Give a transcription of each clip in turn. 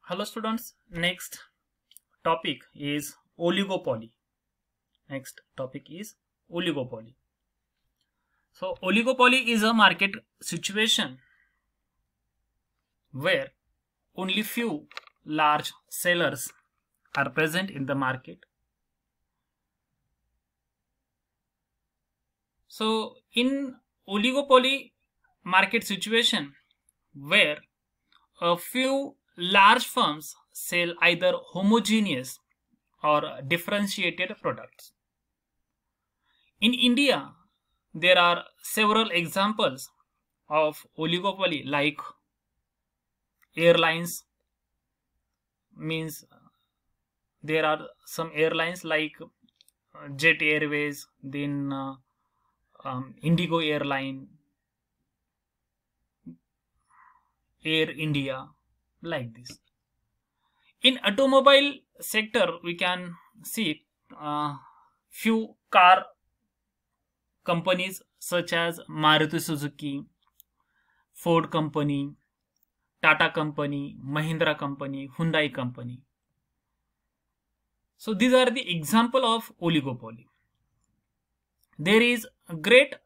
Hello students, next topic is oligopoly. So oligopoly is a market situation where only few large sellers are present in the market. So in oligopoly market situation where a few large firms sell either homogeneous or differentiated products. In India, there are several examples of oligopoly like airlines, means there are some airlines like Jet Airways, then Indigo Airline, Air India, like this. In automobile sector, we can see few car companies such as Maruti Suzuki, Ford company, Tata company, Mahindra company, Hyundai company. So these are the example of oligopoly. There is a great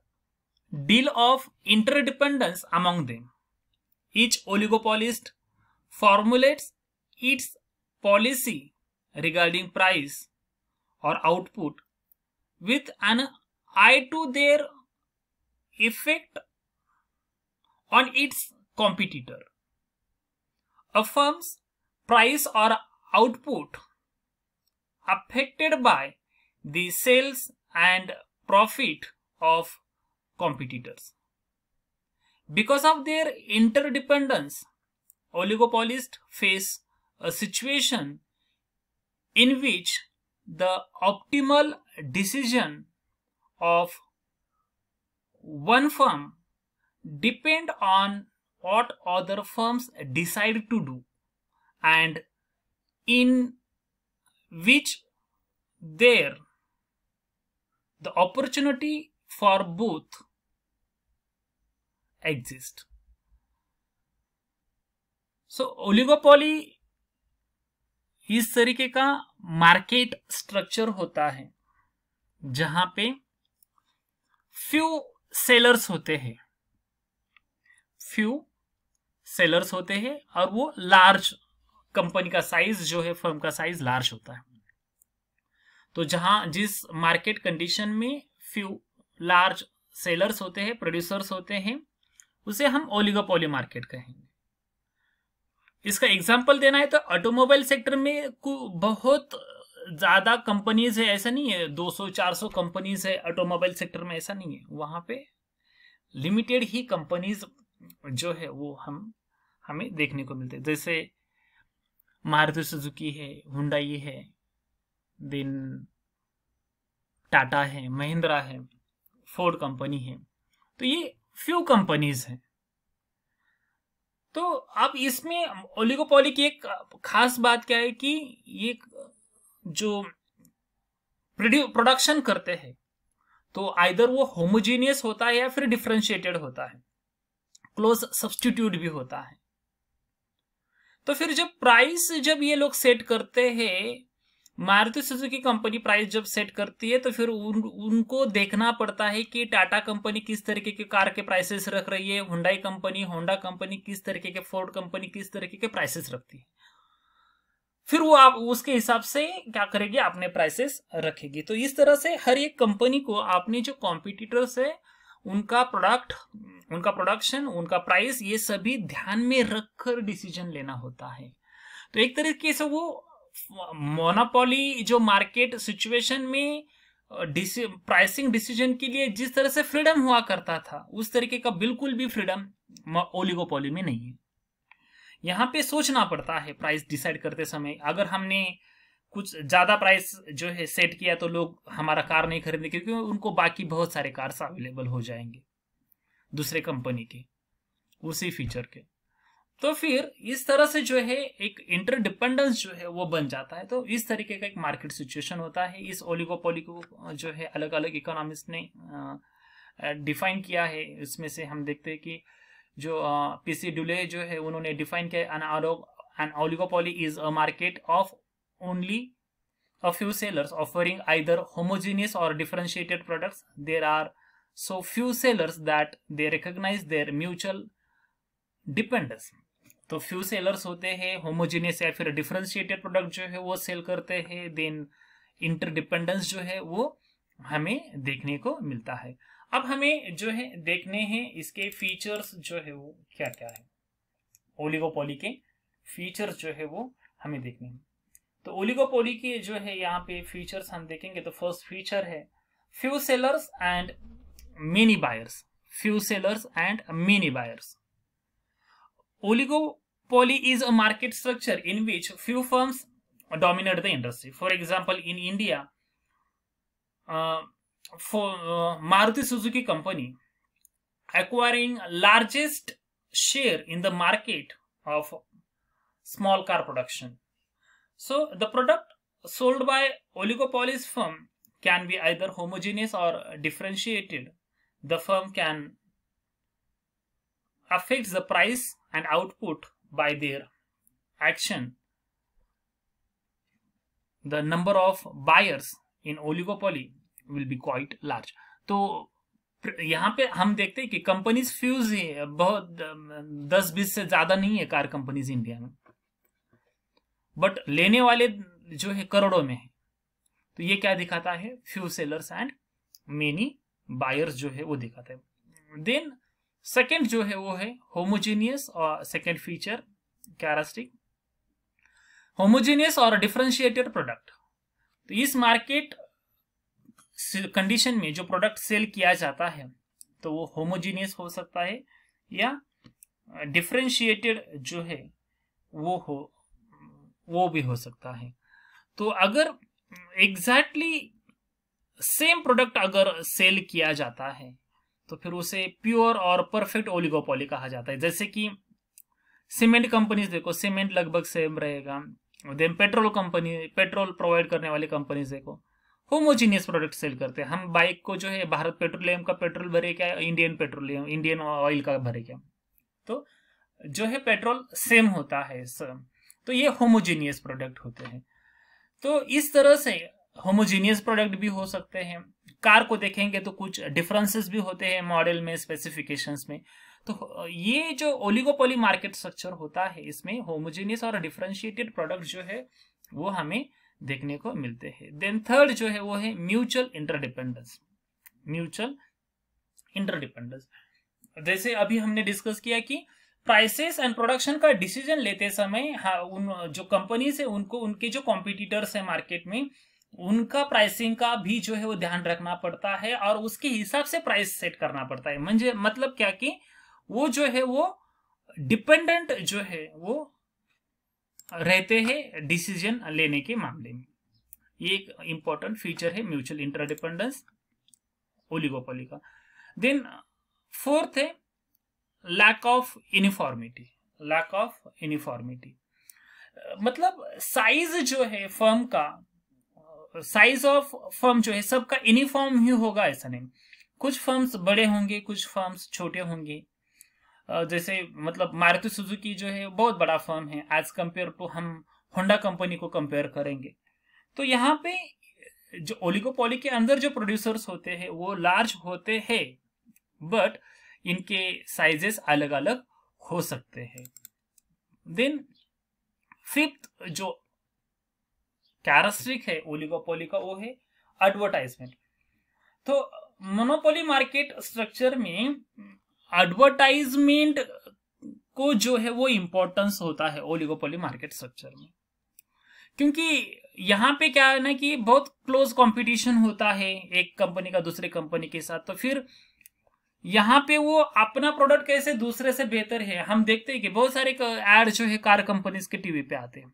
deal of interdependence among them. Each oligopolist formulates its policy regarding price or output with an eye to their effect on its competitor. A firm's price or output affected by the sales and profit of competitors. Because of their interdependence, oligopolists face a situation in which the optimal decision of one firm depend on what other firms decide to do, and in which there the opportunity for both exist. So oligopoly इस तरीके का market structure होता है जहां पे few sellers होते हैं और वो लार्ज कंपनी का साइज जो है, फर्म का साइज लार्ज होता है. तो जहां जिस मार्केट कंडीशन में फ्यू लार्ज सेलर्स होते हैं, प्रोड्यूसर्स होते हैं, उसे हम ओलिगोपोली मार्केट कहेंगे. इसका एग्जांपल देना है तो ऑटोमोबाइल सेक्टर में बहुत ज्यादा कंपनीज है, ऐसा नहीं है 200-400 कंपनीज है ऑटोमोबाइल सेक्टर में, ऐसा नहीं है. वहां पे लिमिटेड ही कंपनीज जो है वो हमें देखने को मिलते हैं. जैसे मारुति सुजुकी है, हुंडई है, देन टाटा है, महिंद्रा है, फोर्ड कंपनी है. तो ये फ्यू कंपनीज हैं. तो अब इसमें ओलिगोपॉली की एक खास बात क्या है कि ये जो प्रोडक्शन करते हैं तो आइदर वो होमोजीनियस होता है या फिर डिफरेंशिएटेड होता है, क्लोज सब्स्टिट्यूट भी होता है. तो फिर जब ये लोग सेट करते हैं, मारुति सुजुकी कंपनी प्राइस जब सेट करती है तो फिर उनको देखना पड़ता है कि टाटा कंपनी किस तरीके के कार के प्राइसेस रख रही है, हुंडई कंपनी, होंडा कंपनी किस तरीके के, फोर्ड कंपनी किस तरीके के प्राइसेस रखती है. फिर वो आप उसके हिसाब से क्या करेगी, अपने प्राइसेस रखेगी. तो इस तरह से हर एक कंपनी को अपने जो कॉम्पिटिटर्स है उनका प्रोडक्ट, उनका प्रोडक्शन, उनका प्राइस, ये सभी ध्यान में रखकर डिसीजन लेना होता है. तो एक तरीके से वो मोनोपोली जो मार्केट सिचुएशन में प्राइसिंग डिसीजन के लिए जिस तरह से फ्रीडम हुआ करता था, उस तरीके का बिल्कुल भी फ्रीडम ओलिगोपोली में नहीं है. यहां पे सोचना पड़ता है प्राइस डिसाइड करते समय. अगर हमने कुछ ज्यादा प्राइस जो है सेट किया तो लोग हमारा कार नहीं खरीदेंगे, क्योंकि उनको बाकी बहुत सारे कार्स अवेलेबल हो जाएंगे दूसरे कंपनी के उसी फीचर के. तो फिर इस तरह से जो है एक इंटरडिपेंडेंस जो है वो बन जाता है. तो इस तरीके का एक मार्केट सिचुएशन होता है. इस ओलिगोपोली को जो है अलग अलग इकोनॉमिस्ट ने डिफाइन किया है. इसमें से हम देखते हैं कि जो पीसी डुले जो है उन्होंने डिफाइन किया an oligopoly is a market of only a few sellers offering either homogeneous or differentiated products. There are so few sellers that they recognize their mutual dependence. तो फ्यू सेलर्स होते हैं homogeneous या फिर differentiated product जो है वो cell करते हैं, देन इंटरडिपेंडेंस जो है वो हमें देखने को मिलता है। अब हमें जो है देखने हैं इसके फीचर्स जो है वो क्या क्या है, ओलिगोपोली के फीचर्स जो है वो हमें देखने हैं। तो ओलिगोपोली के जो है यहाँ पे फीचर्स हम देखेंगे तो फर्स्ट फीचर है few sellers and many buyers. Few sellers and many buyers. Oligopoly is a market structure in which few firms dominate the industry. For example, in India, for Maruti Suzuki company acquiring largest share in the market of small car production. So the product sold by oligopoly's firm can be either homogeneous or differentiated. The firm can affect the price and output by their action. The number of buyers in oligopoly will be quite large. तो यहाँ पे हम देखते हैं कि companies fuse है, बहुत 10-20 से ज्यादा नहीं है कार कंपनीज इंडिया में, बट लेने वाले जो है करोड़ों में है। तो ये क्या दिखाता है, few sellers and many buyers जो है वो दिखाता है। देन सेकेंड जो है वो है होमोजीनियस, और सेकेंड फीचर कैरेक्टरिस्टिक होमोजीनियस और डिफरेंशिएटेड प्रोडक्ट। तो इस मार्केट कंडीशन में जो प्रोडक्ट सेल किया जाता है तो वो होमोजीनियस हो सकता है या डिफरेंशिएटेड जो है वो भी हो सकता है। तो अगर एग्जैक्टली सेम प्रोडक्ट अगर सेल किया जाता है तो फिर उसे प्योर और परफेक्ट ओलिगोपोली कहा जाता है। जैसे कि सीमेंट कंपनीज देखो, सीमेंट लगभग सेम रहेगा। Then petrol company, petrol provide करने वाली कंपनीज देखो होमोजीनियस प्रोडक्ट सेल करते हैं। हम बाइक को जो है भारत पेट्रोलियम का पेट्रोल भरे क्या, इंडियन पेट्रोलियम, इंडियन ऑयल का भरे क्या, तो जो है पेट्रोल सेम होता है। तो ये होमोजीनियस प्रोडक्ट होते हैं। तो इस तरह से होमोजीनियस प्रोडक्ट भी हो सकते हैं। कार को देखेंगे तो कुछ डिफरेंसेस भी होते हैं मॉडल में, स्पेसिफिकेशंस में। तो ये जो ओलिगोपोली मार्केट स्ट्रक्चर होता है इसमें होमोजीनियस और डिफरेंशिएटेड प्रोडक्ट जो है वो हमें देखने को मिलते हैं। देन थर्ड जो है वो है म्यूचुअल इंटरडिपेंडेंस। म्यूचुअल इंटरडिपेंडेंस, जैसे अभी हमने डिस्कस किया कि प्राइसेस एंड प्रोडक्शन का डिसीजन लेते समय उन जो कंपनीज है उनको, उनके जो कॉम्पिटिटर्स है मार्केट में, उनका प्राइसिंग का भी जो है वो ध्यान रखना पड़ता है और उसके हिसाब से प्राइस सेट करना पड़ता है। मतलब क्या कि वो जो है वो डिपेंडेंट जो है वो रहते हैं डिसीजन लेने के मामले में। ये एक इंपॉर्टेंट फीचर है म्यूचुअल इंटरडिपेंडेंस ओलिगोपोली का। देन फोर्थ है lack of uniformity. Lack of uniformity मतलब साइज जो है फर्म का, साइज ऑफ फर्म जो है सबका यूनिफॉर्म ही होगा ऐसा नहीं। कुछ फर्म्स बड़े होंगे, कुछ फर्म्स छोटे होंगे। जैसे मतलब मारुति सुजुकी जो है बहुत बड़ा फर्म है एज कंपेयर टू हम होंडा कंपनी को कंपेयर करेंगे। तो यहाँ पे जो ओलिगोपोली के अंदर जो प्रोड्यूसर्स होते हैं वो लार्ज होते हैं, बट इनके साइजेस अलग अलग हो सकते हैं। देन फिफ्थ जो कैरेक्टरिस्टिक है ओलिगोपोली का वो है एडवर्टाइजमेंट। तो मोनोपोली मार्केट स्ट्रक्चर में एडवर्टाइजमेंट को जो है वो इंपॉर्टेंस होता है ओलिगोपोली मार्केट स्ट्रक्चर में, क्योंकि यहाँ पे क्या है ना कि बहुत क्लोज कंपटीशन होता है एक कंपनी का दूसरे कंपनी के साथ। तो फिर यहाँ पे वो अपना प्रोडक्ट कैसे दूसरे से बेहतर है, हम देखते हैं कि बहुत सारे एड जो है कार कंपनीज के टीवी पे आते हैं,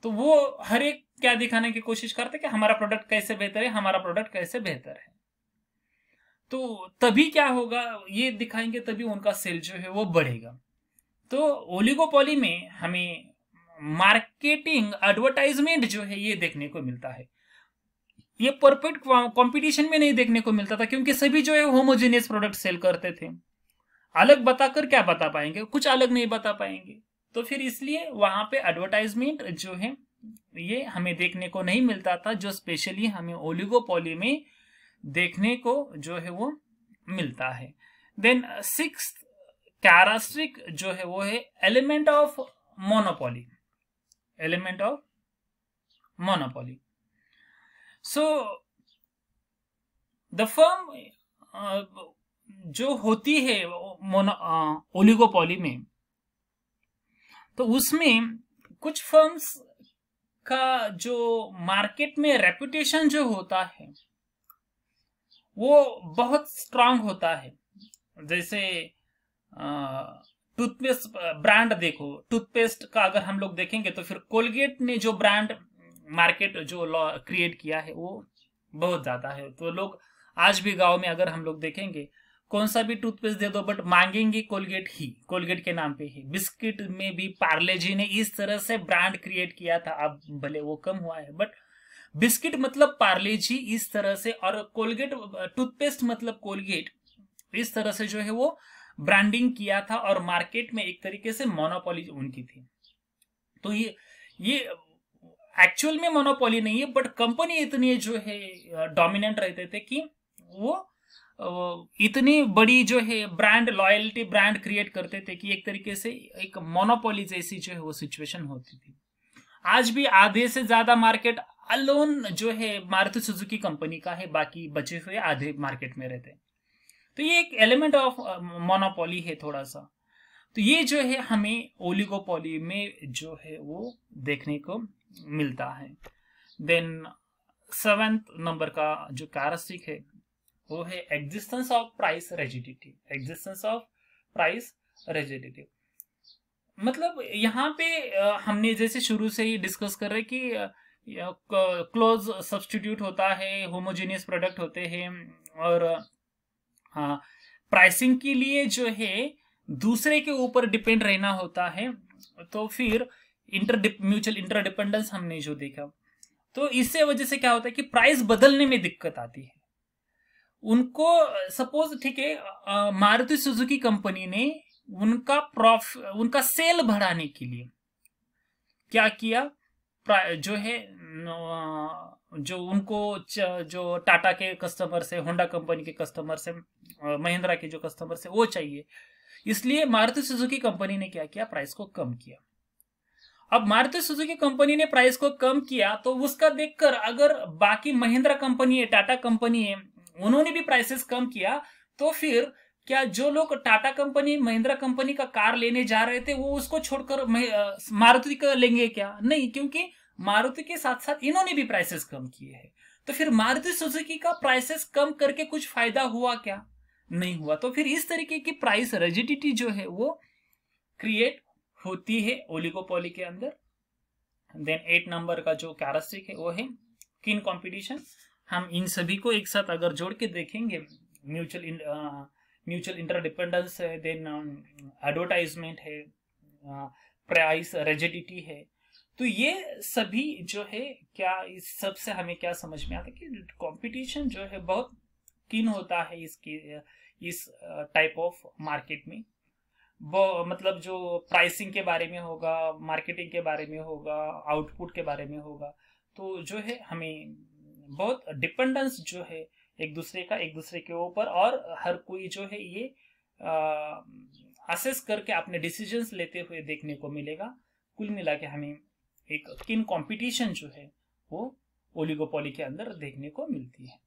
तो वो हर एक क्या दिखाने की कोशिश करते हैं कि हमारा प्रोडक्ट कैसे बेहतर है, हमारा प्रोडक्ट कैसे बेहतर है। तो तभी क्या होगा, ये दिखाएंगे तभी उनका सेल जो है वो बढ़ेगा। तो ओलिगोपोली में हमें मार्केटिंग एडवर्टाइजमेंट जो है ये देखने को मिलता है। ये परफेक्ट कंपटीशन में नहीं देखने को मिलता था, क्योंकि सभी जो है होमोजेनियस प्रोडक्ट सेल करते थे। अलग बताकर क्या बता पाएंगे, कुछ अलग नहीं बता पाएंगे। तो फिर इसलिए वहां पे एडवर्टाइजमेंट जो है ये हमें देखने को नहीं मिलता था, जो स्पेशली हमें ओलिगोपोली में देखने को जो है वो मिलता है। देन सिक्स्थ कैरेक्टरिस्टिक जो है वो है element of monopoly. Element of monopoly. So the firm जो होती है ओलिगोपोली में, तो उसमें कुछ फर्म्स का जो मार्केट में रेपुटेशन जो होता है वो बहुत स्ट्रांग होता है। जैसे टूथपेस्ट ब्रांड देखो, टूथपेस्ट का अगर हम लोग देखेंगे तो फिर कोलगेट ने जो ब्रांड मार्केट जो क्रिएट किया है वो बहुत ज्यादा है। तो लोग आज भी गांव में अगर हम लोग देखेंगे कौन सा भी टूथपेस्ट दे दो बट मांगेंगे कोलगेट ही, कोलगेट के नाम पे ही। बिस्किट में भी पार्ले जी ने इस तरह से ब्रांड क्रिएट किया था, अब भले वो कम हुआ है बट बिस्किट मतलब पार्ले जी इस तरह से, और कोलगेट टूथपेस्ट मतलब कोलगेट, इस तरह से जो है वो ब्रांडिंग किया था और मार्केट में एक तरीके से मोनोपोली उनकी थी। तो ये एक्चुअल में मोनोपोली नहीं है बट कंपनी इतनी जो है डोमिनेंट रहते थे कि वो इतनी बड़ी जो है ब्रांड लॉयल्टी ब्रांड क्रिएट करते थे कि एक तरीके से एक मोनोपोली जैसी जो है वो सिचुएशन होती थी। आज भी आधे से ज्यादा मार्केट अलोन जो है मारुति सुजुकी कंपनी का है, बाकी बचे हुए आधे मार्केट में रहते हैं। तो ये एक एलिमेंट ऑफ मोनोपोली है थोड़ा सा। तो ये जो है हमें ओलिगोपोली में जो है वो देखने को मिलता है। देन 7th नंबर का जो कैरेक्टरिस्टिक है वो है existence of price rigidity. Existence of price rigidity मतलब यहाँ पे हमने जैसे शुरू से ही डिस्कस कर रहे कि क्लोज सब्स्टिट्यूट होता है, होमोजेनियस प्रोडक्ट होते हैं, और हाँ प्राइसिंग के लिए जो है दूसरे के ऊपर डिपेंड रहना होता है। तो फिर म्यूचुअल इंटरडिपेंडेंस हमने जो देखा, तो इससे वजह से क्या होता है कि प्राइस बदलने में दिक्कत आती है उनको। सपोज ठीक है मारुति सुजुकी कंपनी ने उनका सेल बढ़ाने के लिए क्या किया, जो है जो उनको जो टाटा के कस्टमर से, होंडा कंपनी के कस्टमर से, महिंद्रा के जो कस्टमर से वो चाहिए, इसलिए मारुति सुजुकी कंपनी ने क्या किया, प्राइस को कम किया। अब मारुति सुजुकी कंपनी ने प्राइस को कम किया तो उसका देखकर अगर बाकी महिंद्रा कंपनी है, टाटा कंपनी है, उन्होंने भी प्राइसेस कम किया, तो फिर क्या जो लोग टाटा कंपनी महिंद्रा कंपनी का कार लेने जा रहे थे वो उसको छोड़कर मारुति का लेंगे क्या? नहीं, क्योंकि मारुति के साथ साथ इन्होंने भी प्राइसेस कम किए हैं। तो फिर मारुति सुजुकी का प्राइसेस कम करके कुछ फायदा हुआ क्या? नहीं हुआ। तो फिर इस तरीके की प्राइस रिजिडिटी जो है वो क्रिएट होती है ओलिगोपोली के अंदर। देन 8 नंबर का जो कैरेक्टरिस्टिक है वो है कीन कंपटीशन। हम इन सभी को एक साथ अगर जोड़ के देखेंगे, म्यूचुअल इंटरडिपेंडेंस है, देन एडवर्टाइजमेंट है, प्राइस रिजिडिटी है, तो ये सभी जो है क्या, इस सब से हमें क्या समझ में आता है कि कंपटीशन जो है बहुत कीन होता है इस टाइप ऑफ मार्केट में। वो मतलब जो प्राइसिंग के बारे में होगा, मार्केटिंग के बारे में होगा, आउटपुट के बारे में होगा, तो जो है हमें बहुत डिपेंडेंस जो है एक दूसरे के ऊपर, और हर कोई जो है ये असेस करके अपने डिसीजंस लेते हुए देखने को मिलेगा। कुल मिला के हमें एक किन कंपटीशन जो है वो ओलिगोपोली के अंदर देखने को मिलती है।